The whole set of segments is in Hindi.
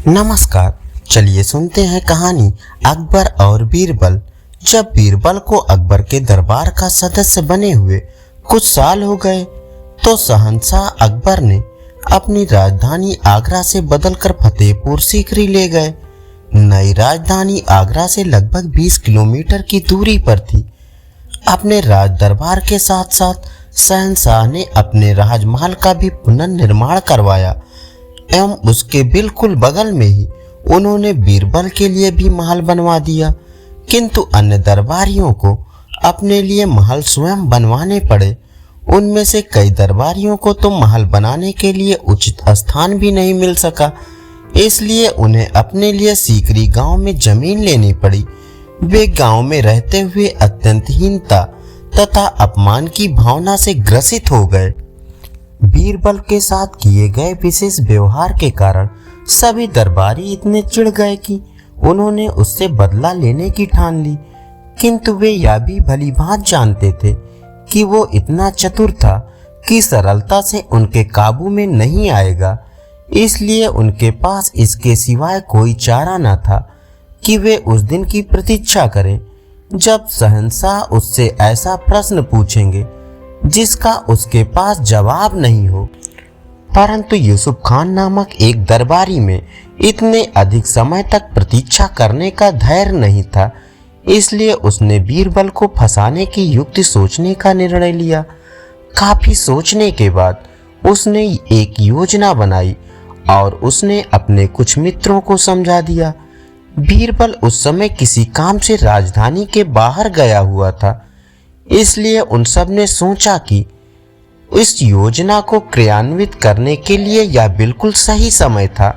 नमस्कार। चलिए सुनते हैं कहानी अकबर और बीरबल। जब बीरबल को अकबर के दरबार का सदस्य बने हुए कुछ साल हो गए तो शहंशाह अकबर ने अपनी राजधानी आगरा से बदलकर फतेहपुर सीकरी ले गए। नई राजधानी आगरा से लगभग 20 किलोमीटर की दूरी पर थी। अपने राज दरबार के साथ साथ शहंशाह ने अपने राजमहल का भी पुनर्निर्माण करवाया एवं उसके बिल्कुल बगल में ही उन्होंने बीरबल के लिए भी महल बनवा दिया। किंतु अन्य दरबारियों को अपने लिए महल स्वयं बनवाने पड़े। उनमें से कई दरबारियों को तो महल बनाने के लिए उचित स्थान भी नहीं मिल सका, इसलिए उन्हें अपने लिए सीकरी गांव में जमीन लेनी पड़ी। वे गांव में रहते हुए अत्यंत हीनता तथा अपमान की भावना से ग्रसित हो गए। बीरबल के साथ किए गए विशेष व्यवहार के कारण सभी दरबारी इतने चिढ़ गए कि उन्होंने उससे बदला लेने की ठान ली। किंतु वे यह भी भली भांति जानते थे कि वो इतना चतुर था कि सरलता से उनके काबू में नहीं आएगा। इसलिए उनके पास इसके सिवाय कोई चारा न था कि वे उस दिन की प्रतीक्षा करें जब शहंशाह उससे ऐसा प्रश्न पूछेंगे जिसका उसके पास जवाब नहीं हो। परंतु यूसुफ खान नामक एक दरबारी में इतने अधिक समय तक प्रतीक्षा करने का धैर्य नहीं था, इसलिए उसने बीरबल को फंसाने की युक्ति सोचने का निर्णय लिया। काफी सोचने के बाद उसने एक योजना बनाई और उसने अपने कुछ मित्रों को समझा दिया। बीरबल उस समय किसी काम से राजधानी के बाहर गया हुआ था, इसलिए उन सब ने सोचा कि इस योजना को क्रियान्वित करने के लिए यह बिल्कुल सही समय था।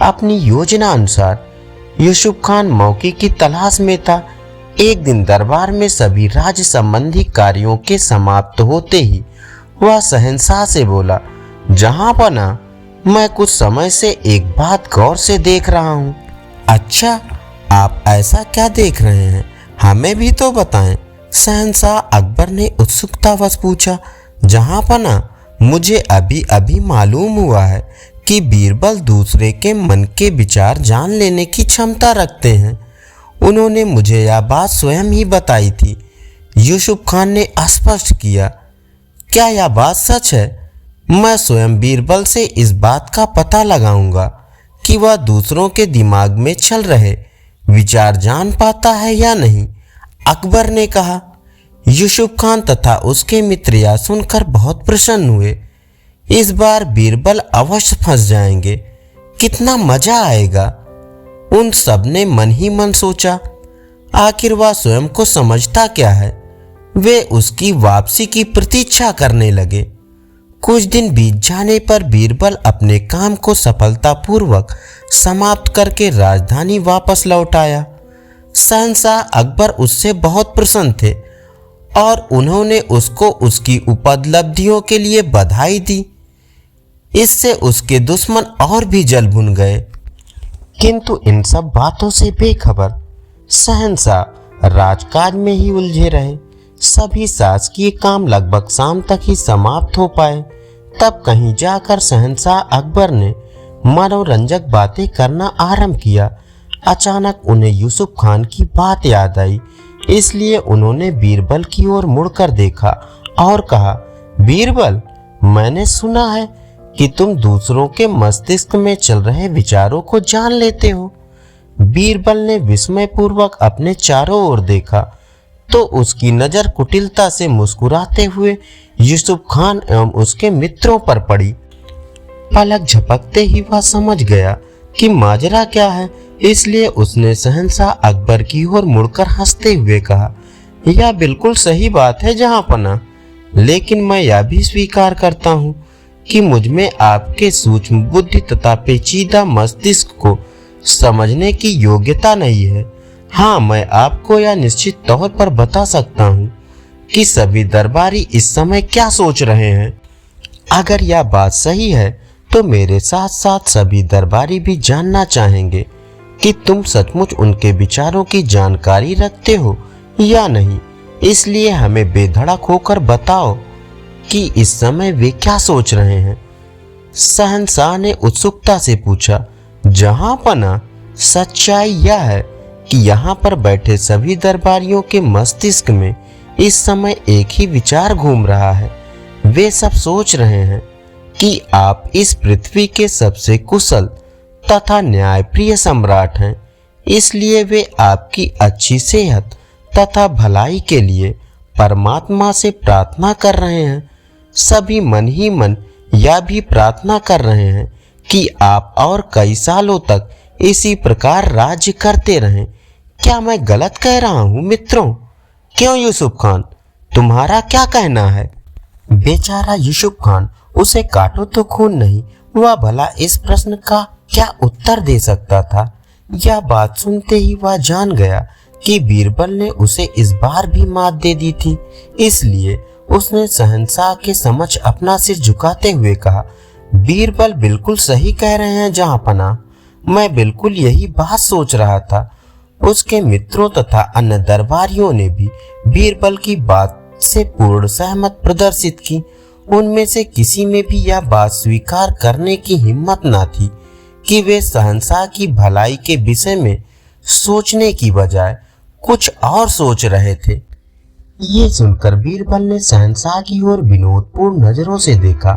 अपनी योजना अनुसार यूसुफ खान मौके की तलाश में था। एक दिन दरबार में सभी राज्य संबंधी कार्यों के समाप्त होते ही वह शहंशाह से बोला, जहां पना मैं कुछ समय से एक बात गौर से देख रहा हूँ। अच्छा, आप ऐसा क्या देख रहे हैं, हमें भी तो बताएं। शहंशाह अकबर ने उत्सुकतावश पूछा। जहां पना मुझे अभी अभी मालूम हुआ है कि बीरबल दूसरे के मन के विचार जान लेने की क्षमता रखते हैं। उन्होंने मुझे यह बात स्वयं ही बताई थी। यूसुफ खान ने स्पष्ट किया। क्या यह बात सच है? मैं स्वयं बीरबल से इस बात का पता लगाऊंगा कि वह दूसरों के दिमाग में चल रहे विचार जान पाता है या नहीं, अकबर ने कहा। यूसुफ खान तथा उसके मित्र यह सुनकर बहुत प्रसन्न हुए। इस बार बीरबल अवश्य फंस जाएंगे, कितना मजा आएगा, उन सब ने मन ही मन सोचा। आखिर वह स्वयं को समझता क्या है। वे उसकी वापसी की प्रतीक्षा करने लगे। कुछ दिन बीत जाने पर बीरबल अपने काम को सफलतापूर्वक समाप्त करके राजधानी वापस लौट आया। शहंशाह अकबर उससे बहुत प्रसन्न थे और उन्होंने उसको उसकी उपलब्धियों के लिए बधाई दी। इससे उसके दुश्मन और भी जल भुन गए। किंतु इन सब बातों से बेखबर शहंशाह राजकाज में ही उलझे रहे। सभी शासकीय काम लगभग शाम तक ही समाप्त हो पाए। तब कहीं जाकर शहंशाह अकबर ने मनोरंजक बातें करना आरंभ किया। अचानक उन्हें यूसुफ खान की बात याद आई, इसलिए उन्होंने बीरबल की ओर मुड़कर देखा और कहा, बीरबल, मैंने सुना है कि तुम दूसरों के मस्तिष्क में चल रहे विचारों को जान लेते हो। बीरबल ने विस्मयपूर्वक अपने चारों ओर देखा तो उसकी नजर कुटिलता से मुस्कुराते हुए यूसुफ खान एवं उसके मित्रों पर पड़ी। पलक झपकते ही वह समझ गया कि माजरा क्या है, इसलिए उसने शहंशाह अकबर की ओर मुड़कर हंसते हुए कहा, यह बिल्कुल सही बात है जहां पना, लेकिन मैं यह भी स्वीकार करता हूं कि मुझमें आपके सूक्ष्म बुद्धि तथा पेचीदा मस्तिष्क को समझने की योग्यता नहीं है। हाँ, मैं आपको यह निश्चित तौर पर बता सकता हूं कि सभी दरबारी इस समय क्या सोच रहे हैं। अगर यह बात सही है तो मेरे साथ साथ सभी दरबारी भी जानना चाहेंगे कि तुम सचमुच उनके विचारों की जानकारी रखते हो या नहीं। इसलिए हमें बेधड़क होकर बताओ कि इस समय वे क्या सोच रहे हैं। शहंशाह ने उत्सुकता से पूछा। जहां पना सच्चाई यह है कि यहाँ पर बैठे सभी दरबारियों के मस्तिष्क में इस समय एक ही विचार घूम रहा है। वे सब सोच रहे हैं कि आप इस पृथ्वी के सबसे कुशल तथा न्यायप्रिय सम्राट हैं, इसलिए वे आपकी अच्छी सेहत तथा भलाई के लिए परमात्मा से प्रार्थना कर रहे हैं। सभी मन ही मन यह भी प्रार्थना कर रहे हैं कि आप और कई सालों तक इसी प्रकार राज्य करते रहें। क्या मैं गलत कह रहा हूँ मित्रों? क्यों यूसुफ खान, तुम्हारा क्या कहना है? बेचारा यूसुफ खान, उसे काटो तो खून नहीं, वह भला इस प्रश्न का क्या उत्तर दे सकता था। यह बात सुनते ही वह जान गया कि बीरबल ने उसे इस बार भी मात दे दी थी। इसलिए उसने शहंशाह के समक्ष अपना सिर झुकाते हुए कहा, बीरबल बिल्कुल सही कह रहे हैं जहाँपनाह, मैं बिल्कुल यही बात सोच रहा था। उसके मित्रों तथा अन्य दरबारियों ने भी बीरबल की बात से पूर्ण सहमत प्रदर्शित की। उनमें से किसी में भी यह बात स्वीकार करने की हिम्मत न थी कि वे शहंशाह की भलाई के विषय में सोचने की बजाय कुछ और सोच रहे थे। ये सुनकर बीरबल ने शहंशाह की ओर विनोदपूर्ण नजरों से देखा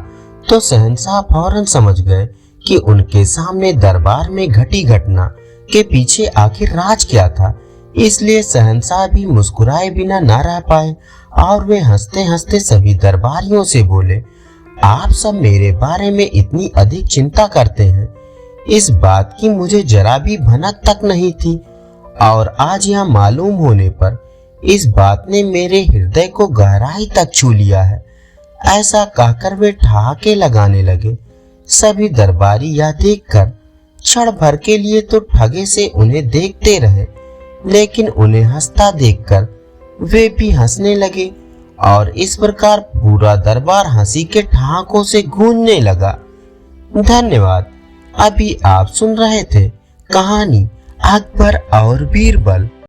तो शहंशाह फौरन समझ गए कि उनके सामने दरबार में घटी घटना के पीछे आखिर राज क्या था। इसलिए शहंशाह भी मुस्कुराए बिना ना रह पाए और वे हंसते हंसते सभी दरबारियों से बोले, आप सब मेरे बारे में इतनी अधिक चिंता करते हैं, इस बात की मुझे जरा भी भनक तक नहीं थी, और आज यह मालूम होने पर इस बात ने मेरे हृदय को गहराई तक छू लिया है। ऐसा कहकर वे ठहाके लगाने लगे। सभी दरबारी यह देखकर क्षण भर के लिए तो ठगे से उन्हें देखते रहे, लेकिन उन्हें हंसता देखकर वे भी हंसने लगे और इस प्रकार पूरा दरबार हंसी के ठहाकों से गूंजने लगा। धन्यवाद। अभी आप सुन रहे थे कहानी अकबर और बीरबल।